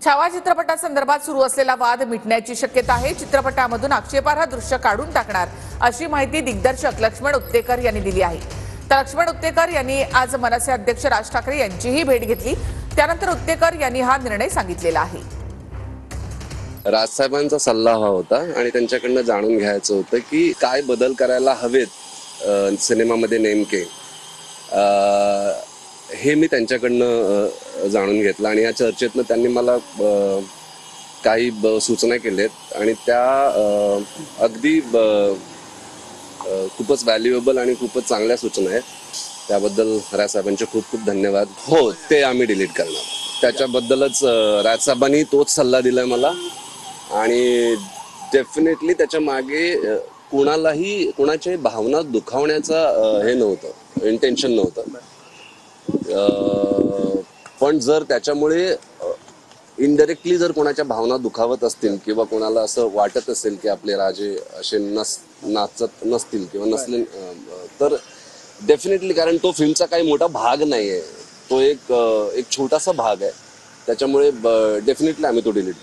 छावा चित्रपटासंदर्भात सुरू असलेला वाद मिटण्याची शक्यता आहे। चित्रपटामधून आक्षेपार्ह दृश्य काढून टाकणार अशी माहिती दिग्दर्शक लक्ष्मण उत्तेकर यांनी दिली आहे। तर लक्ष्मण उत्तेकर यांनी आज मनसे अध्यक्ष राज ठाकरे यांचीही भेट घेतली। त्यानंतर उत्तेकर यांनी हा निर्णय सांगितलेला आहे। राजसाहेबांचा सल्ला हा होता आणि त्यांच्याकडनं जाणून घ्यायचं होतं की काय बदल करायला हवेत सिनेमामध्ये नेमके, हे मी त्यांच्याकडनं जाणून घेतलं आणि या चर्चेतनं त्यांनी मला काही सूचना केल्यात आणि त्या अगदी खूपच व्हॅल्युएबल आणि खूपच चांगल्या सूचना आहेत। त्याबद्दल राजसाहेबांचे खूप खूप धन्यवाद। हो, ते आम्ही डिलीट करणार। त्याच्याबद्दलच राजसाहेबांनी तोच सल्ला दिलाय मला आणि डेफिनेटली त्याच्या मागे कोणालाही कोणाच्या भावना दुखावण्याचा हे नव्हतं, इंटेन्शन नव्हतं। पण जर त्याच्यामुळे इनडायरेक्टली जर कोणाच्या भावना दुखावत असतील किंवा कोणाला असं वाटत असेल की आपले राजे असे नाचत नसतील किंवा नसले, तर डेफिनेटली, कारण तो फिल्मचा काही मोठा भाग नाही आहे, तो एक छोटासा भाग आहे, त्याच्यामुळे डेफिनेटली आम्ही तो डिलीट करू।